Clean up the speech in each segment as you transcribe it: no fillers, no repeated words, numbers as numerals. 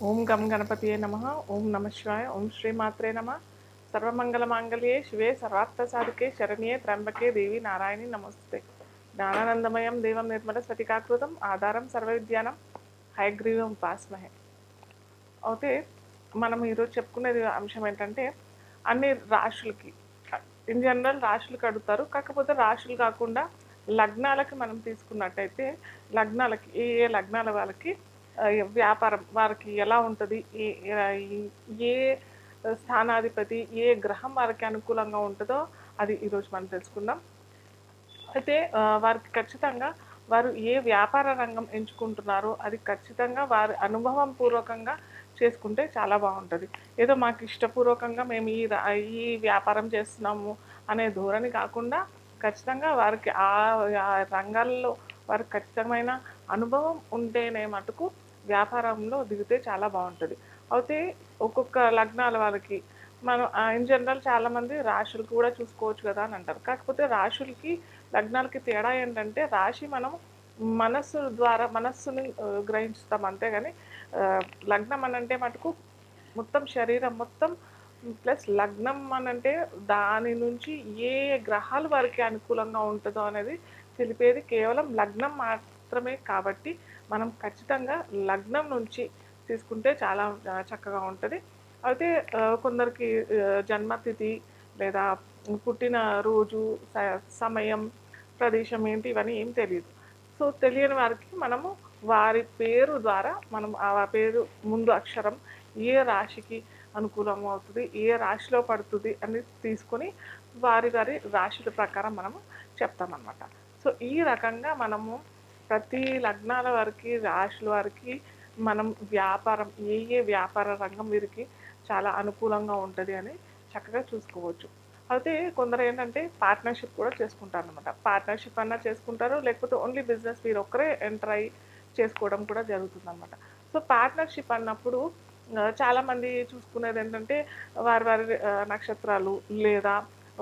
ఓం గం గణపతియే నమః. ఓం నమః శివాయ. ఓం శ్రీమాత్రే నమః. సర్వమంగళమాంగళ్యే శివే సర్వార్థసాధికే శరణ్యే త్ర్యంబకే దేవి నారాయణి నమస్తే. జ్ఞానానందమయం దేవం నిర్మల స్ఫటికాకృతం ఆధారం సర్వవిద్యానం హయగ్రీవం ఉపాస్మహే. అయితే మనం ఈరోజు చెప్పుకునేది అంశం ఏంటంటే అన్ని రాశులకి ఇన్ జనరల్ రాశులకు అడుగుతారు. కాకపోతే రాశులు కాకుండా లగ్నాలకి మనం తీసుకున్నట్టయితే లగ్నాలకి ఏ ఏ లగ్నాల వాళ్ళకి వ్యాపారం వారికి ఎలా ఉంటుంది, ఏ స్థానాధిపతి ఏ గ్రహం వారికి అనుకూలంగా ఉంటుందో అది ఈరోజు మనం తెలుసుకుందాం. అయితే వారికి ఖచ్చితంగా వారు ఏ వ్యాపార రంగం ఎంచుకుంటున్నారో అది ఖచ్చితంగా వారి అనుభవం పూర్వకంగా చేసుకుంటే చాలా బాగుంటుంది. ఏదో మాకు ఇష్టపూర్వకంగా మేము ఈ వ్యాపారం చేస్తున్నాము అనే ధోరణి కాకుండా ఖచ్చితంగా వారికి ఆ రంగాల్లో వారికి ఖచ్చితమైన అనుభవం ఉంటేనే మటుకు వ్యాపారంలో దిగితే చాలా బాగుంటుంది. అయితే ఒక్కొక్క లగ్నాల వాళ్ళకి మనం ఇన్ జనరల్ చాలామంది రాశులు కూడా చూసుకోవచ్చు కదా అని అంటారు. కాకపోతే రాశులకి లగ్నాలకి తేడా ఏంటంటే రాశి మనం మనస్సు ద్వారా మనస్సుని గ్రహిస్తాం అంతేగాని లగ్నం అనంటే మటుకు మొత్తం శరీరం మొత్తం ప్లస్ లగ్నం అనంటే దాని నుంచి ఏ గ్రహాలు వారికి అనుకూలంగా ఉంటుందో అనేది తెలిపేది కేవలం లగ్నం మాత్రమే. కాబట్టి మనం ఖచ్చితంగా లగ్నం నుంచి తీసుకుంటే చాలా చక్కగా ఉంటుంది. అయితే కొందరికి జన్మతిథి లేదా పుట్టిన రోజు సమయం ప్రదేశం ఏంటి ఇవన్నీ ఏం తెలియదు. సో తెలియని వారికి మనము వారి పేరు ద్వారా మనం ఆ పేరు ముందు అక్షరం ఏ రాశికి అనుకూలంగా అవుతుంది, ఏ రాశిలో పడుతుంది అని తీసుకొని వారి వారి రాశుల ప్రకారం మనము చెప్తామన్నమాట. సో ఈ రకంగా మనము ప్రతి లగ్నాల వారికి రాశుల వారికి మనం వ్యాపారం ఏ వ్యాపార రంగం వీరికి చాలా అనుకూలంగా ఉంటుంది అని చక్కగా చూసుకోవచ్చు. అయితే కొందరు ఏంటంటే పార్ట్నర్షిప్ కూడా చేసుకుంటారు అనమాట. పార్ట్నర్షిప్ అన్నా చేసుకుంటారు, లేకపోతే ఓన్లీ బిజినెస్ మీరు ఒక్కరే ఎంటర్ అయ్యి చేసుకోవడం కూడా జరుగుతుంది అనమాట. సో పార్ట్నర్షిప్ అన్నప్పుడు చాలామంది చూసుకునేది ఏంటంటే వారి వారి నక్షత్రాలు లేదా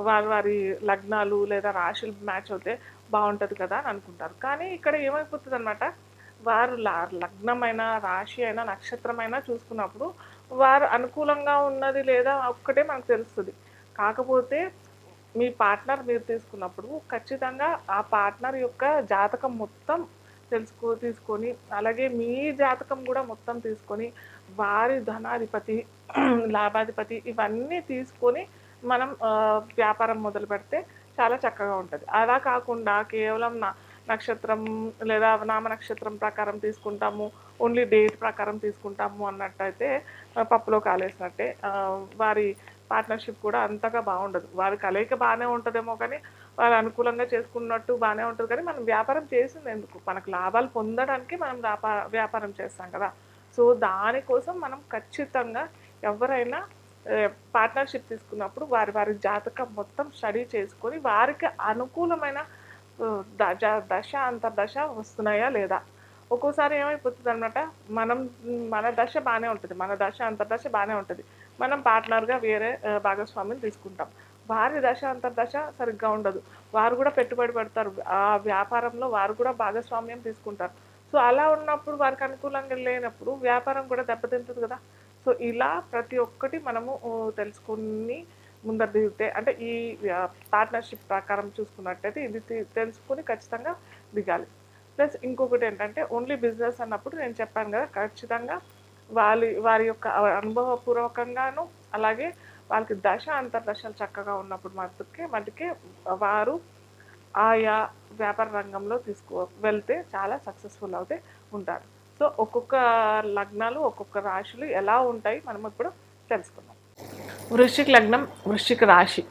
వారి వారి లగ్నాలు లేదా రాశులు మ్యాచ్ అవుతే బాగుంటుంది కదా అని అనుకుంటారు. కానీ ఇక్కడ ఏమైపోతుంది అనమాట, వారు లగ్నమైన రాశి అయినా నక్షత్రమైనా చూసుకున్నప్పుడు వారు అనుకూలంగా ఉన్నది లేదా ఒక్కటే మనకు తెలుస్తుంది. కాకపోతే మీ పార్ట్నర్ మీరు తీసుకున్నప్పుడు ఖచ్చితంగా ఆ పార్ట్నర్ యొక్క జాతకం మొత్తం తీసుకొని అలాగే మీ జాతకం కూడా మొత్తం తీసుకొని వారి ధనాధిపతి లాభాధిపతి ఇవన్నీ తీసుకొని మనం వ్యాపారం మొదలు పెడితే చాలా చక్కగా ఉంటుంది. అలా కాకుండా కేవలం నక్షత్రం లేదా నామ నక్షత్రం ప్రకారం తీసుకుంటాము, ఓన్లీ డేట్ ప్రకారం తీసుకుంటాము అన్నట్టయితే పప్పులో కాలేసినట్టే. వారి పార్ట్నర్షిప్ కూడా అంతగా బాగుండదు. వారి కలయిక బాగానే ఉంటుందేమో కానీ వారు అనుకూలంగా చేసుకున్నట్టు బాగానే ఉంటుంది. కానీ మనం వ్యాపారం చేసింది ఎందుకు, మనకు లాభాలు పొందడానికి మనం వ్యాపారం చేస్తాం కదా. సో దానికోసం మనం ఖచ్చితంగా ఎవరైనా పార్ట్నర్షిప్ తీసుకున్నప్పుడు వారి వారి జాతకం మొత్తం స్టడీ చేసుకొని వారికి అనుకూలమైన దశ అంతర్దశ వస్తున్నాయా లేదా. ఒక్కోసారి ఏమైపోతుంది అనమాట, మన దశ బాగానే ఉంటుంది, మన దశ అంతర్దశ బాగానే ఉంటుంది, మనం పార్ట్నర్గా వేరే భాగస్వామిని తీసుకుంటాం. వారి దశ అంతర్దశ సరిగ్గా ఉండదు, వారు కూడా పెట్టుబడి పెడతారు ఆ వ్యాపారంలో, వారు కూడా భాగస్వామ్యం తీసుకుంటారు. సో అలా ఉన్నప్పుడు వారికి అనుకూలంగా లేనప్పుడు వ్యాపారం కూడా దెబ్బతింటుంది కదా. సో ఇలా ప్రతి ఒక్కటి మనము తెలుసుకుని ముందర దిగితే అంటే ఈ పార్ట్నర్షిప్ ప్రకారం చూసుకున్నట్టయితే ఇది తెలుసుకుని ఖచ్చితంగా దిగాలి. ప్లస్ ఇంకొకటి ఏంటంటే ఓన్లీ బిజినెస్ అన్నప్పుడు నేను చెప్పాను కదా, ఖచ్చితంగా వారి యొక్క అనుభవపూర్వకంగాను అలాగే వాళ్ళకి దశ అంతర్దశలు చక్కగా ఉన్నప్పుడు మటుకే వారు ఆయా వ్యాపార రంగంలో వెళ్తే చాలా సక్సెస్ఫుల్ అవుతే ఉంటారు. సో ఒక్కొక్క లగ్నాలు ఒక్కొక్క రాశులు ఎలా ఉంటాయి మనం ఇప్పుడు తెలుసుకుందాం. వృశ్చిక లగ్నం వృశ్చిక రాశి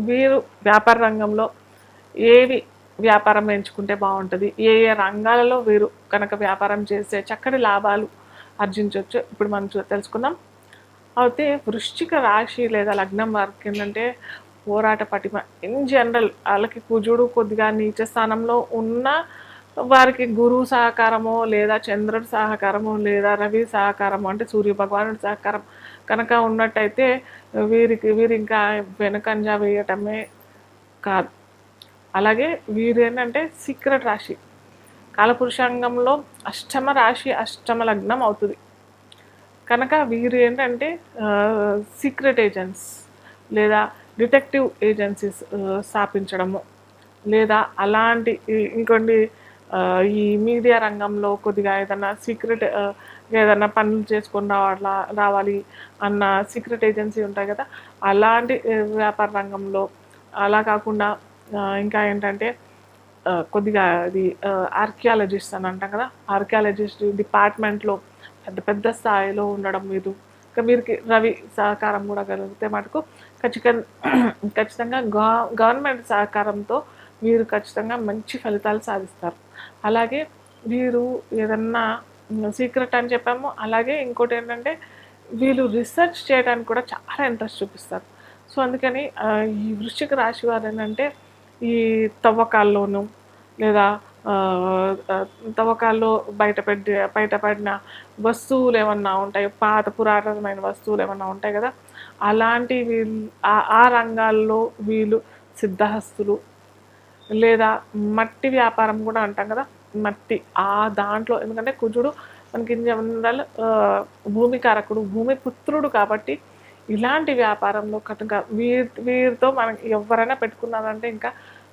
వీరు వ్యాపార రంగంలో ఏవి వ్యాపారం ఎంచుకుంటే బాగుంటుంది, ఏ ఏ రంగాలలో వీరు కనుక వ్యాపారం చేస్తే చక్కటి లాభాలు ఆర్జించవచ్చు ఇప్పుడు మనం తెలుసుకుందాం. అయితే వృశ్చిక రాశి లేదా లగ్నం వారికి ఏంటంటే పోరాట పటిమ ఇన్ జనరల్. వాళ్ళకి కుజుడు కొద్దిగా నీచ స్థానంలో ఉన్న వారికి గురువు సహకారమో లేదా చంద్రుడి సహకారమో లేదా రవి సహకారము అంటే సూర్య భగవానుడి సహకారం కనుక ఉన్నట్టయితే వీరు ఇంకా వెనుకంజ వేయటమే కాదు. అలాగే వీరు ఏంటంటే సీక్రెట్ రాశి, కాలపురుషాంగంలో అష్టమ రాశి అష్టమ లగ్నం అవుతుంది. కనుక వీరు ఏంటంటే సీక్రెట్ ఏజెంట్స్ లేదా డిటెక్టివ్ ఏజెన్సీస్ స్థాపించడము, లేదా అలాంటి ఇంకొన్ని ఈ మీడియా రంగంలో కొద్దిగా ఏదన్నా సీక్రెట్ ఏదన్నా పనులు చేసుకొని రావాలి అన్న సీక్రెట్ ఏజెన్సీ ఉంటాయి కదా, అలాంటి వ్యాపార రంగంలో. అలా కాకుండా ఇంకా ఏంటంటే కొద్దిగా అది ఆర్కియాలజిస్ట్ అని అంటాం కదా, ఆర్కియాలజిస్ట్ డిపార్ట్మెంట్లో పెద్ద పెద్ద స్థాయిలో ఉండడం మీరు. ఇంకా వీరికి రవి సహకారం కూడా కలిగితే మటుకు ఖచ్చితంగా గవర్నమెంట్ సహకారంతో వీరు ఖచ్చితంగా మంచి ఫలితాలు సాధిస్తారు. అలాగే వీరు ఏదన్నా సీక్రెట్ అని చెప్పాము. అలాగే ఇంకోటి ఏంటంటే వీళ్ళు రీసెర్చ్ చేయడానికి కూడా చాలా ఇంట్రెస్ట్ చూపిస్తారు. సో అందుకని ఈ వృశ్చిక రాశి వారు ఏంటంటే ఈ తవ్వకాల్లోనూ లేదా తవ్వకాల్లో బయటపడిన వస్తువులు ఏమన్నా ఉంటాయి, పాత పురాతనమైన వస్తువులు ఏమన్నా ఉంటాయి కదా, అలాంటి ఆ రంగాల్లో వీళ్ళు సిద్ధహస్తులు. లేదా మట్టి వ్యాపారం కూడా అంటాం కదా, మట్టి దాంట్లో ఎందుకంటే కుజుడు మనకి జనరల్ భూమికారకుడు, భూమిపుత్రుడు కాబట్టి ఇలాంటి వ్యాపారంలో కనుక వీరితో మనకి ఎవరైనా పెట్టుకున్నారంటే ఇంకా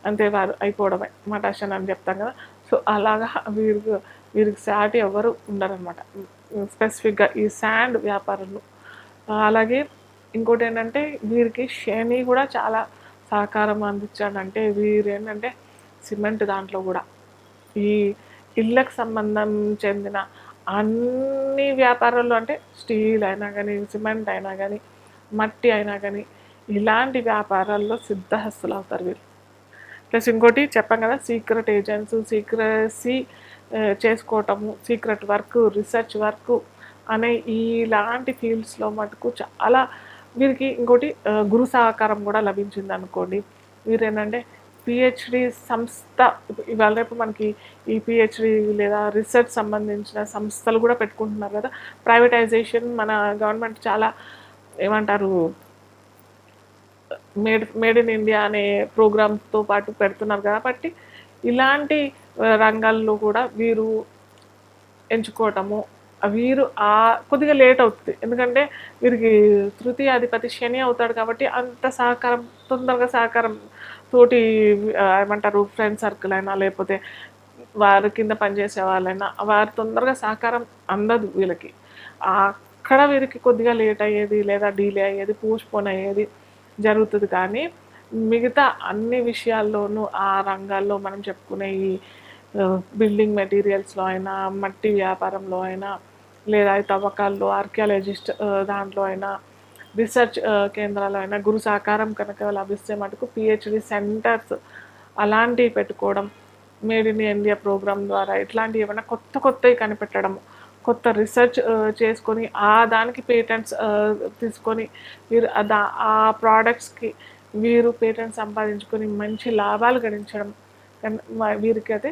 అంతే, వారు అయిపోవడమే మటాషన్ అని చెప్తాం కదా. సో అలాగా వీరికి సాటి ఎవరు ఉండరనమాట స్పెసిఫిక్గా ఈ శాండ్ వ్యాపారంలో. అలాగే ఇంకోటి ఏంటంటే వీరికి శని కూడా చాలా సహకారం అందించాడంటే వీరు ఏంటంటే సిమెంట్ దాంట్లో కూడా ఈ ఇళ్ళకు సంబంధం చెందిన అన్ని వ్యాపారాలు అంటే స్టీల్ అయినా కానీ, సిమెంట్ అయినా కానీ, మట్టి అయినా కానీ ఇలాంటి వ్యాపారాల్లో సిద్ధహస్తులు అవుతారు వీరు. ప్లస్ ఇంకోటి చెప్పాం కదా, సీక్రెట్ ఏజెంట్స్, సీక్రసీ చేసుకోవటము, సీక్రెట్ వర్క్, రీసెర్చ్ వర్క్ అనే ఇలాంటి ఫీల్డ్స్లో మటుకు చాలా వీరికి. ఇంకోటి గురు సహకారం కూడా లభించింది అనుకోండి, వీరేంటంటే పిహెచ్డి సంస్థ ఇవాళ రేపు మనకి ఈ పిహెచ్డి లేదా రీసెర్చ్ సంబంధించిన సంస్థలు కూడా పెట్టుకుంటున్నారు కదా. ప్రైవేటైజేషన్ మన గవర్నమెంట్ చాలా ఏమంటారు మేడ్ ఇన్ ఇండియా అనే ప్రోగ్రామ్తో పాటు పెడుతున్నారు కాబట్టి ఇలాంటి రంగాల్లో కూడా వీరు ఎంచుకోవటము. వీరు కొద్దిగా లేట్ అవుతుంది, ఎందుకంటే వీరికి తృతీయ అధిపతి శని అవుతాడు కాబట్టి అంత సహకారం తొందరగా సహకారం తోటి ఏమంటారు ఫ్రెండ్ సర్కిల్ అయినా లేకపోతే వారి కింద పనిచేసే వాళ్ళైనా వారి తొందరగా సహకారం అందదు వీళ్ళకి. అక్కడ వీరికి కొద్దిగా లేట్ అయ్యేది లేదా డిలే అయ్యేది, పోస్ట్పోన్ అయ్యేది జరుగుతుంది. కానీ మిగతా అన్ని విషయాల్లోనూ ఆ రంగాల్లో మనం చెప్పుకునే ఈ బిల్డింగ్ మెటీరియల్స్లో అయినా, మట్టి వ్యాపారంలో అయినా, లేదా తవ్వకాల్లో ఆర్కియాలజిస్ట్ దాంట్లో అయినా, రీసెర్చ్ కేంద్రాలు అయినా గురు సహకారం కనుక లభిస్తే మటుకు పిహెచ్డి సెంటర్స్ అలాంటివి పెట్టుకోవడం, మేడ్ ఇన్ ఇండియా ప్రోగ్రామ్ ద్వారా ఇట్లాంటివి ఏమైనా కొత్తవి కనిపెట్టడం, కొత్త రీసెర్చ్ చేసుకొని దానికి పేటెంట్స్ తీసుకొని వీరు ఆ ప్రోడక్ట్స్కి వీరు పేటెంట్స్ సంపాదించుకొని మంచి లాభాలు గడించడం వీరికి అయితే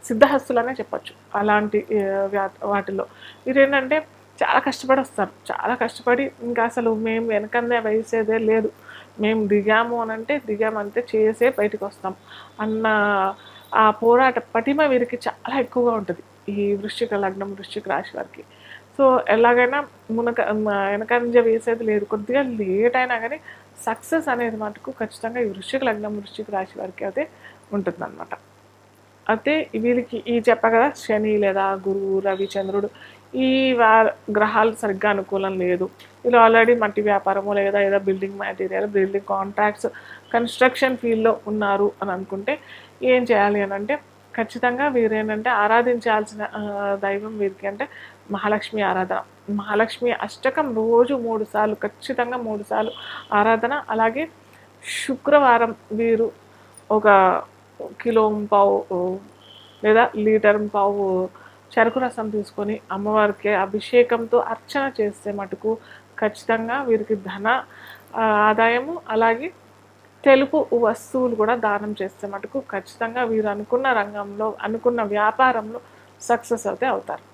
సిద్ధహస్తులనే చెప్పచ్చు. అలాంటి వాటిలో వీరు ఏంటంటే చాలా కష్టపడి వస్తారు, చాలా కష్టపడి ఇంకా అసలు మేము వెనకందే వేసేదే లేదు, మేము దిగామంటే చేసే బయటకు వస్తాం అన్న ఆ పోరాట పటిమ వీరికి చాలా ఎక్కువగా ఉంటుంది ఈ వృశ్చిక లగ్నం, వృశ్చిక రాశి వారికి. సో ఎలాగైనా వెనకంజ వేసేది లేదు, కొద్దిగా లేట్ అయినా కానీ సక్సెస్ అనేది మటుకు ఖచ్చితంగా ఈ వృశ్చిక లగ్నం, వృశ్చిక రాశి వారికి అయితే ఉంటుందన్నమాట. అయితే వీరికి చెప్పా కదా, శని లేదా గురువు, రవి, చంద్రుడు ఈ గ్రహాలు సరిగ్గా అనుకూలం లేదు. వీళ్ళు ఆల్రెడీ మట్టి వ్యాపారము లేదా ఏదో building material, building contracts, construction ఫీల్డ్లో ఉన్నారు అని అనుకుంటే ఏం చేయాలి అని అంటే ఖచ్చితంగా వీరేంటంటే ఆరాధించాల్సిన దైవం వీరికి అంటే మహాలక్ష్మి ఆరాధన. మహాలక్ష్మి అష్టకం రోజు 3 సార్లు, ఖచ్చితంగా 3 సార్లు ఆరాధన. అలాగే శుక్రవారం వీరు 1.5 కిలో లేదా 1.5 లీటర్ చెరుకు రసం తీసుకొని అమ్మవారికి అభిషేకంతో అర్చన చేస్తే మటుకు ఖచ్చితంగా వీరికి ధన ఆదాయము, అలాగే తెలుపు వస్తువులు కూడా దానం చేస్తే మటుకు ఖచ్చితంగా వీరు అనుకున్న రంగంలో, అనుకున్న వ్యాపారంలో సక్సెస్ అయితే అవుతారు.